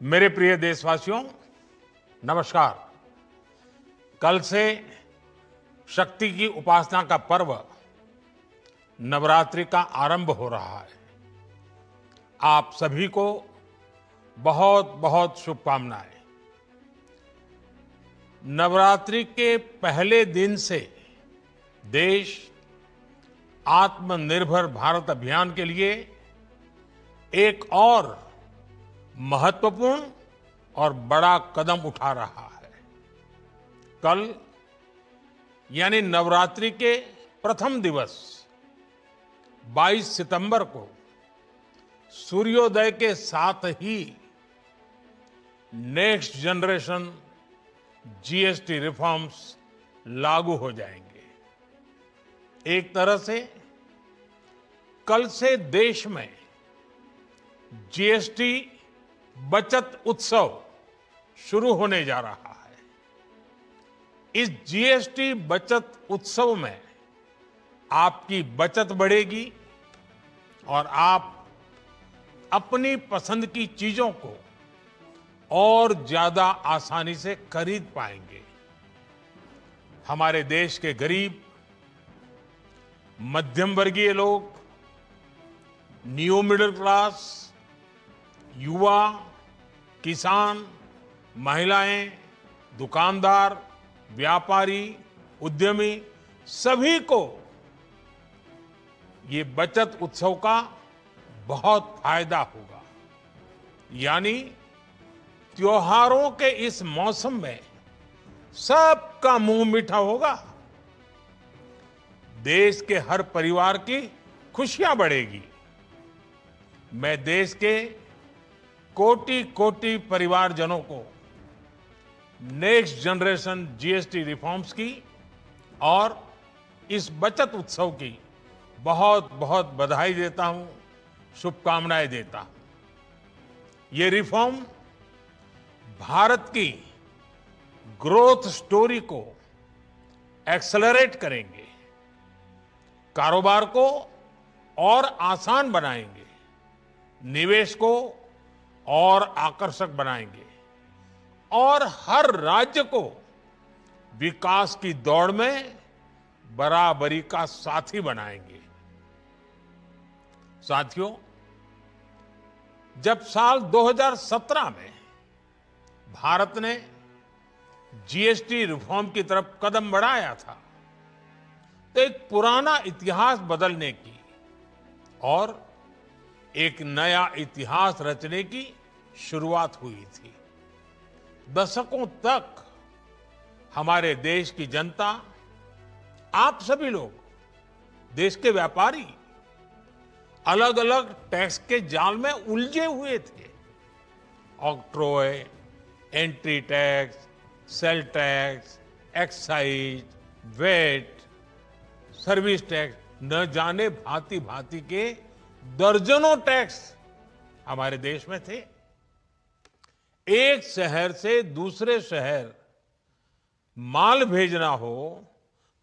मेरे प्रिय देशवासियों, नमस्कार। कल से शक्ति की उपासना का पर्व नवरात्रि का आरंभ हो रहा है। आप सभी को बहुत बहुत शुभकामनाएं। नवरात्रि के पहले दिन से देश आत्मनिर्भर भारत अभियान के लिए एक और महत्वपूर्ण और बड़ा कदम उठा रहा है। कल यानी नवरात्रि के प्रथम दिवस 22 सितंबर को सूर्योदय के साथ ही नेक्स्ट जनरेशन जीएसटी रिफॉर्म्स लागू हो जाएंगे। एक तरह से कल से देश में जीएसटी बचत उत्सव शुरू होने जा रहा है। इस जीएसटी बचत उत्सव में आपकी बचत बढ़ेगी और आप अपनी पसंद की चीजों को और ज्यादा आसानी से खरीद पाएंगे। हमारे देश के गरीब, मध्यम वर्गीय लोग, न्यू मिडिल क्लास, युवा, किसान, महिलाएं, दुकानदार, व्यापारी, उद्यमी, सभी को ये बचत उत्सव का बहुत फायदा होगा। यानी त्योहारों के इस मौसम में सबका मुंह मीठा होगा। देश के हर परिवार की खुशियां बढ़ेगी। मैं देश के कोटि कोटि परिवारजनों को नेक्स्ट जनरेशन जीएसटी रिफॉर्म्स की और इस बचत उत्सव की बहुत बहुत बधाई देता हूं, शुभकामनाएं देता हूं। ये रिफॉर्म भारत की ग्रोथ स्टोरी को एक्सेलरेट करेंगे, कारोबार को और आसान बनाएंगे, निवेश को और आकर्षक बनाएंगे और हर राज्य को विकास की दौड़ में बराबरी का साथी बनाएंगे। साथियों, जब साल 2017 में भारत ने जीएसटी रिफॉर्म की तरफ कदम बढ़ाया था, तो एक पुराना इतिहास बदलने की और एक नया इतिहास रचने की शुरुआत हुई थी। दशकों तक हमारे देश की जनता, आप सभी लोग, देश के व्यापारी अलग अलग टैक्स के जाल में उलझे हुए थे। Octroi, entry tax, sale tax, excise, VAT, service tax, न जाने भांति भांति के दर्जनों टैक्स हमारे देश में थे। एक शहर से दूसरे शहर माल भेजना हो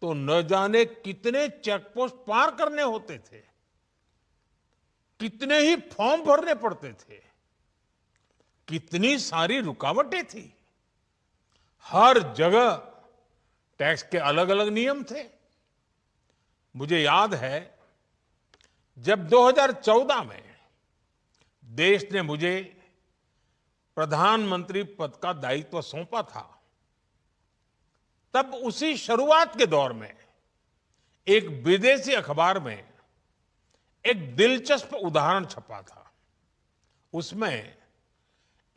तो न जाने कितने चेकपोस्ट पार करने होते थे, कितने ही फॉर्म भरने पड़ते थे, कितनी सारी रुकावटें थी। हर जगह टैक्स के अलग अलग नियम थे। मुझे याद है, जब 2014 में देश ने मुझे प्रधानमंत्री पद का दायित्व सौंपा था, तब उसी शुरुआत के दौर में एक विदेशी अखबार में एक दिलचस्प उदाहरण छपा था। उसमें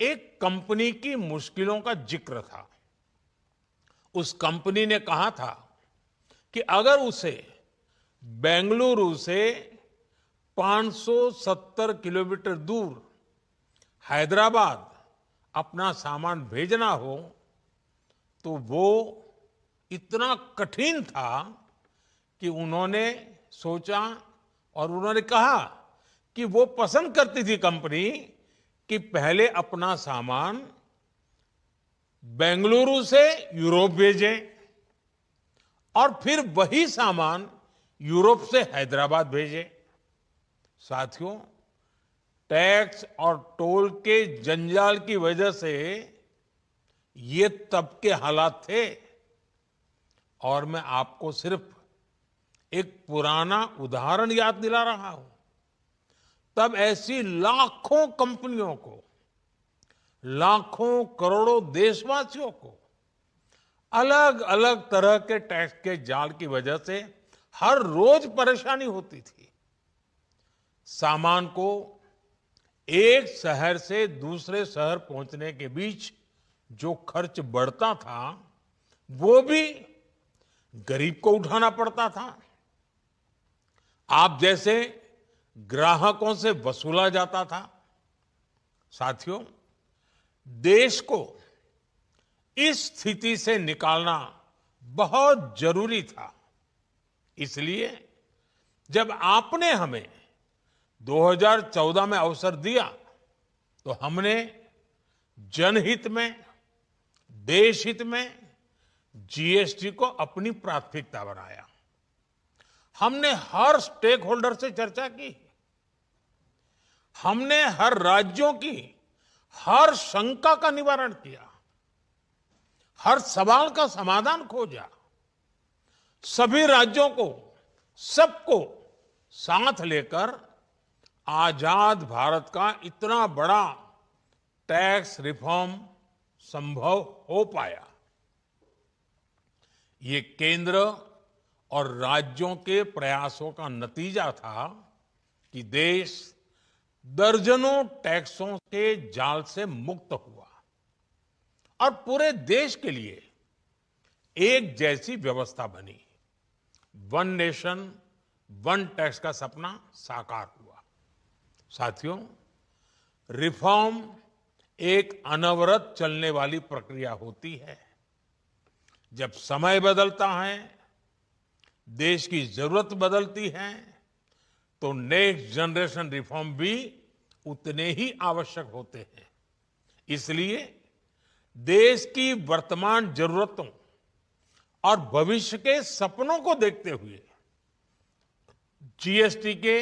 एक कंपनी की मुश्किलों का जिक्र था। उस कंपनी ने कहा था कि अगर उसे बेंगलुरु से 570 किलोमीटर दूर हैदराबाद अपना सामान भेजना हो तो वो इतना कठिन था कि उन्होंने सोचा और उन्होंने कहा कि वो पसंद करती थी कंपनी कि पहले अपना सामान बेंगलुरु से यूरोप भेजे और फिर वही सामान यूरोप से हैदराबाद भेजे। साथियों, टैक्स और टोल के जंजाल की वजह से ये तब के हालात थे। और मैं आपको सिर्फ एक पुराना उदाहरण याद दिला रहा हूं। तब ऐसी लाखों कंपनियों को, लाखों करोड़ों देशवासियों को अलग अलग तरह के टैक्स के जाल की वजह से हर रोज परेशानी होती थी। सामान को एक शहर से दूसरे शहर पहुंचने के बीच जो खर्च बढ़ता था, वो भी गरीब को उठाना पड़ता था। आप जैसे ग्राहकों से वसूला जाता था। साथियों, देश को इस स्थिति से निकालना बहुत जरूरी था। इसलिए जब आपने हमें 2014 में अवसर दिया, तो हमने जनहित में, देशहित में जीएसटी को अपनी प्राथमिकता बनाया। हमने हर स्टेक होल्डर से चर्चा की। हमने हर राज्यों की हर शंका का निवारण किया, हर सवाल का समाधान खोजा। सभी राज्यों को, सबको साथ लेकर आजाद भारत का इतना बड़ा टैक्स रिफॉर्म संभव हो पाया। ये केंद्र और राज्यों के प्रयासों का नतीजा था कि देश दर्जनों टैक्सों के जाल से मुक्त हुआ और पूरे देश के लिए एक जैसी व्यवस्था बनी। वन नेशन, वन टैक्स का सपना साकार हुआ। साथियों, रिफॉर्म एक अनवरत चलने वाली प्रक्रिया होती है। जब समय बदलता है, देश की जरूरत बदलती है, तो नेक्स्ट जनरेशन रिफॉर्म भी उतने ही आवश्यक होते हैं। इसलिए देश की वर्तमान जरूरतों और भविष्य के सपनों को देखते हुए जीएसटी के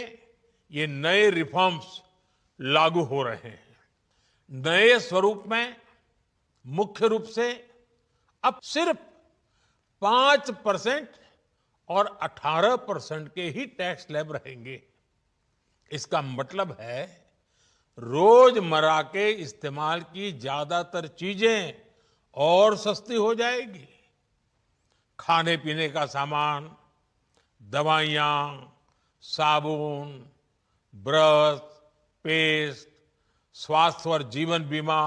ये नए रिफॉर्म्स लागू हो रहे हैं। नए स्वरूप में मुख्य रूप से अब सिर्फ 5% और 18% के ही टैक्स स्लैब रहेंगे। इसका मतलब है रोजमर्रा के इस्तेमाल की ज्यादातर चीजें और सस्ती हो जाएगी। खाने पीने का सामान, दवाइयां, साबुन, ब्रश, पेस्ट, स्वास्थ्य और जीवन बीमा,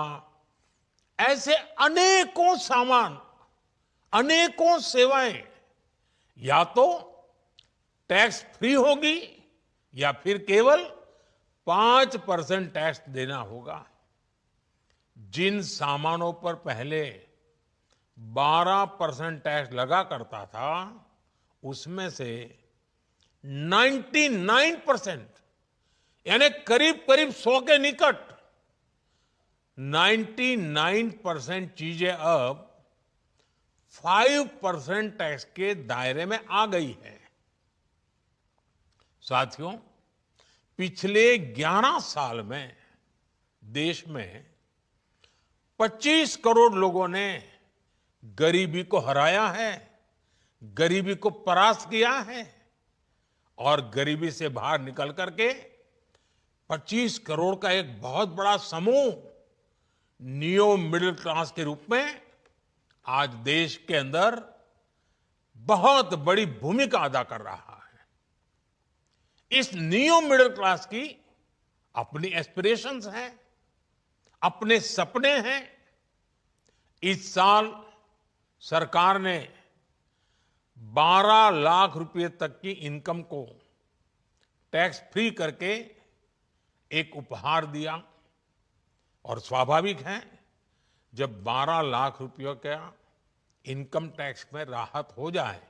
ऐसे अनेकों सामान, अनेकों सेवाएं या तो टैक्स फ्री होगी या फिर केवल 5% टैक्स देना होगा। जिन सामानों पर पहले 12% टैक्स लगा करता था, उसमें से 99%, यानी करीब करीब 100 के निकट 99% चीजें अब 5% टैक्स के दायरे में आ गई है। साथियों, पिछले 11 साल में देश में 25 करोड़ लोगों ने गरीबी को हराया है, गरीबी को परास्त किया है और गरीबी से बाहर निकल करके 25 करोड़ का एक बहुत बड़ा समूह नियो मिडिल क्लास के रूप में आज देश के अंदर बहुत बड़ी भूमिका अदा कर रहा है। इस नियो मिडिल क्लास की अपनी एस्पिरेशंस हैं, अपने सपने हैं। इस साल सरकार ने 12 लाख रुपए तक की इनकम को टैक्स फ्री करके एक उपहार दिया। और स्वाभाविक है, जब 12 लाख रुपयों का इनकम टैक्स में राहत हो जाए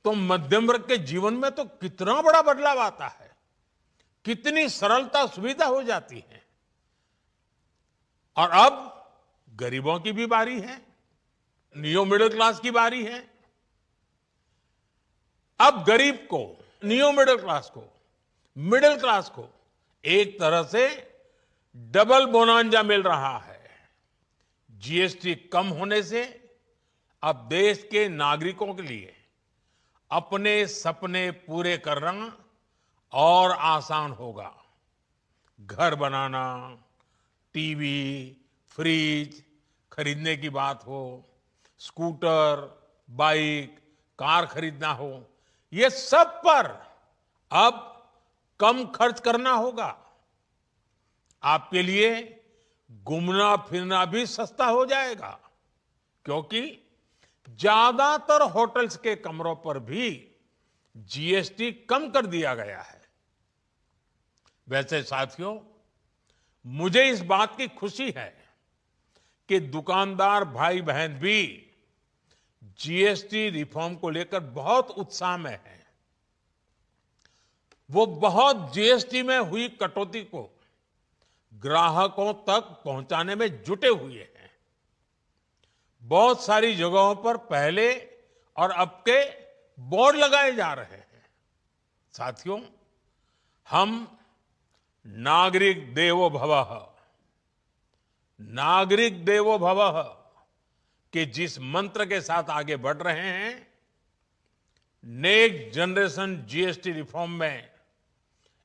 तो मध्यम वर्ग के जीवन में तो कितना बड़ा बदलाव आता है, कितनी सरलता सुविधा हो जाती है। और अब गरीबों की भी बारी है, नियो मिडिल क्लास की बारी है। अब गरीब को, नियो मिडिल क्लास को, मिडिल क्लास को एक तरह से डबल बोनांजा मिल रहा है। जीएसटी कम होने से अब देश के नागरिकों के लिए अपने सपने पूरे करना और आसान होगा। घर बनाना, टीवी, फ्रिज खरीदने की बात हो, स्कूटर, बाइक, कार खरीदना हो, ये सब पर अब कम खर्च करना होगा। आपके लिए घूमना फिरना भी सस्ता हो जाएगा, क्योंकि ज्यादातर होटल्स के कमरों पर भी जीएसटी कम कर दिया गया है। वैसे साथियों, मुझे इस बात की खुशी है कि दुकानदार भाई बहन भी जीएसटी रिफॉर्म को लेकर बहुत उत्साह में हैं। वो बहुत जीएसटी में हुई कटौती को ग्राहकों तक पहुंचाने में जुटे हुए हैं। बहुत सारी जगहों पर पहले और अब के बोर्ड लगाए जा रहे हैं। साथियों, हम नागरिक देवो भवः, नागरिक देवो भवः के जिस मंत्र के साथ आगे बढ़ रहे हैं, नेक्स्ट जनरेशन जीएसटी रिफॉर्म में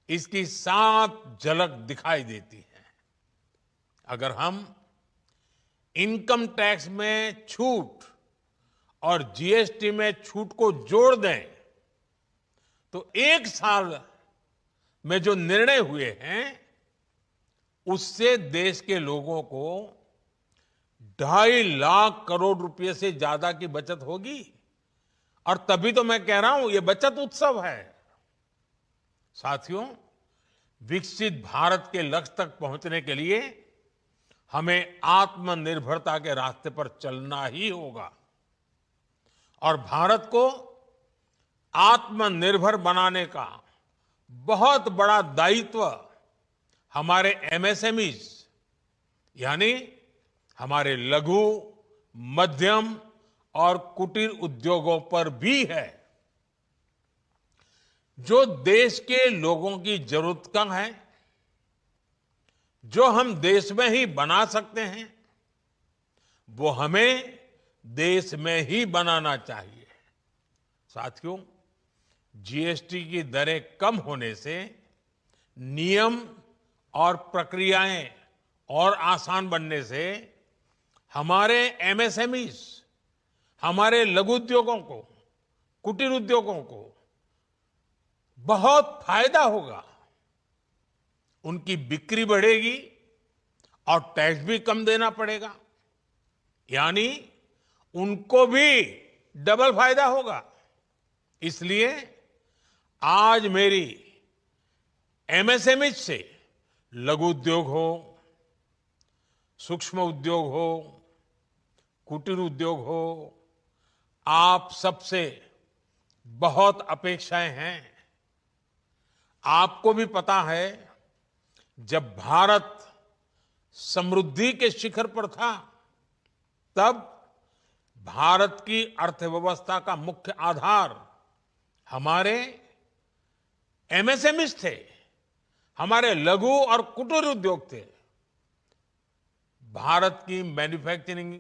इसकी साफ झलक दिखाई देती है। अगर हम इनकम टैक्स में छूट और जीएसटी में छूट को जोड़ दें, तो एक साल में जो निर्णय हुए हैं, उससे देश के लोगों को 2.5 लाख करोड़ रुपए से ज्यादा की बचत होगी। और तभी तो मैं कह रहा हूं, यह बचत उत्सव है। साथियों, विकसित भारत के लक्ष्य तक पहुंचने के लिए हमें आत्मनिर्भरता के रास्ते पर चलना ही होगा। और भारत को आत्मनिर्भर बनाने का बहुत बड़ा दायित्व हमारे एमएसएमईज यानी हमारे लघु, मध्यम और कुटीर उद्योगों पर भी है, जो देश के लोगों की जरूरत का है, जो हम देश में ही बना सकते हैं, वो हमें देश में ही बनाना चाहिए। साथियों, जीएसटी की दरें कम होने से नियम और प्रक्रियाएं और आसान बनने से हमारे एमएसएमईज, हमारे लघु उद्योगों को, कुटीर उद्योगों को बहुत फायदा होगा। उनकी बिक्री बढ़ेगी और टैक्स भी कम देना पड़ेगा, यानी उनको भी डबल फायदा होगा। इसलिए आज मेरी एमएसएमई से लघु उद्योग हो, सूक्ष्म उद्योग हो, कुटीर उद्योग हो, आप सबसे बहुत अपेक्षाएं हैं। आपको भी पता है, जब भारत समृद्धि के शिखर पर था, तब भारत की अर्थव्यवस्था का मुख्य आधार हमारे एमएसएमईज थे, हमारे लघु और कुटीर उद्योग थे। भारत की मैन्युफैक्चरिंग,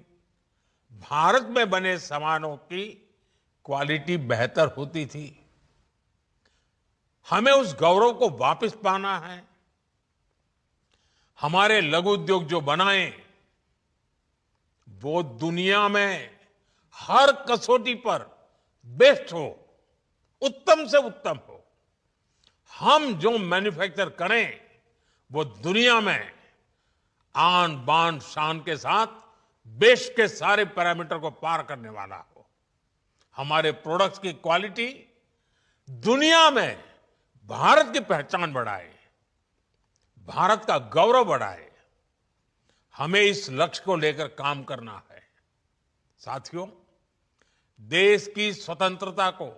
भारत में बने सामानों की क्वालिटी बेहतर होती थी। हमें उस गौरव को वापस पाना है। हमारे लघु उद्योग जो बनाए, वो दुनिया में हर कसौटी पर बेस्ट हो, उत्तम से उत्तम हो। हम जो मैन्युफैक्चर करें, वो दुनिया में आन बान शान के साथ बेस्ट के सारे पैरामीटर को पार करने वाला हो। हमारे प्रोडक्ट्स की क्वालिटी दुनिया में भारत की पहचान बढ़ाए, भारत का गौरव बढ़ाए। हमें इस लक्ष्य को लेकर काम करना है। साथियों, देश की स्वतंत्रता को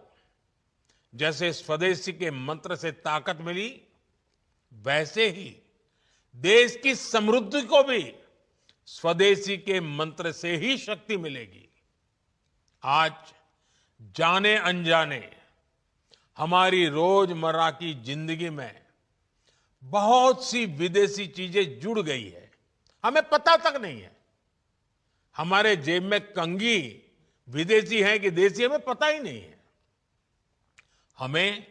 जैसे स्वदेशी के मंत्र से ताकत मिली, वैसे ही देश की समृद्धि को भी स्वदेशी के मंत्र से ही शक्ति मिलेगी। आज जाने अनजाने हमारी रोजमर्रा की जिंदगी में बहुत सी विदेशी चीजें जुड़ गई है, हमें पता तक नहीं है। हमारे जेब में कंघी विदेशी है कि देसी, हमें पता ही नहीं है। हमें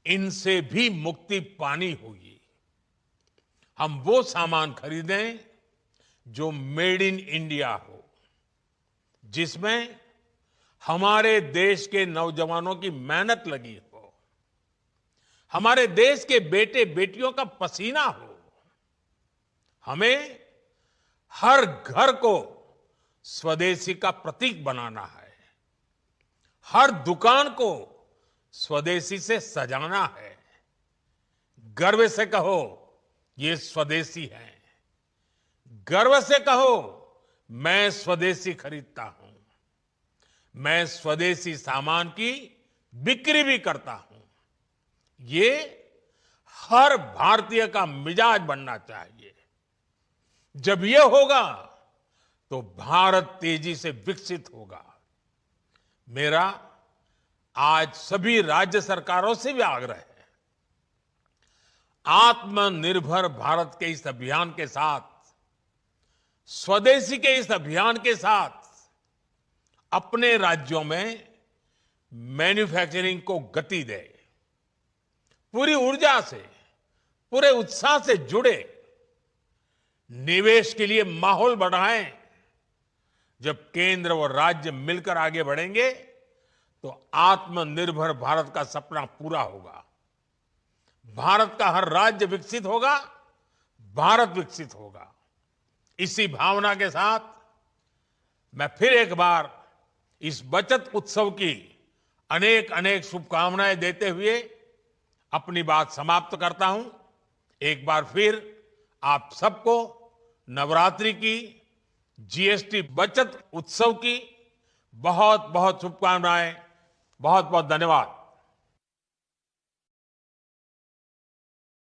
इनसे भी मुक्ति पानी होगी। हम वो सामान खरीदें जो मेड इन इंडिया हो, जिसमें हमारे देश के नौजवानों की मेहनत लगी हो, हमारे देश के बेटे बेटियों का पसीना हो। हमें हर घर को स्वदेशी का प्रतीक बनाना है, हर दुकान को स्वदेशी से सजाना है। गर्व से कहो ये स्वदेशी है, गर्व से कहो मैं स्वदेशी खरीदता हूं, मैं स्वदेशी सामान की बिक्री भी करता हूं। ये हर भारतीय का मिजाज बनना चाहिए। जब ये होगा तो भारत तेजी से विकसित होगा। मेरा आज सभी राज्य सरकारों से भी आग्रह है, आत्मनिर्भर भारत के इस अभियान के साथ, स्वदेशी के इस अभियान के साथ अपने राज्यों में मैन्युफैक्चरिंग को गति दे, पूरी ऊर्जा से, पूरे उत्साह से जुड़े, निवेश के लिए माहौल बढ़ाएं। जब केंद्र और राज्य मिलकर आगे बढ़ेंगे तो आत्मनिर्भर भारत का सपना पूरा होगा। भारत का हर राज्य विकसित होगा, भारत विकसित होगा। इसी भावना के साथ मैं फिर एक बार इस बचत उत्सव की अनेक अनेक शुभकामनाएं देते हुए अपनी बात समाप्त करता हूं। एक बार फिर आप सबको नवरात्रि की, जीएसटी बचत उत्सव की बहुत बहुत शुभकामनाएं। बहुत बहुत धन्यवाद।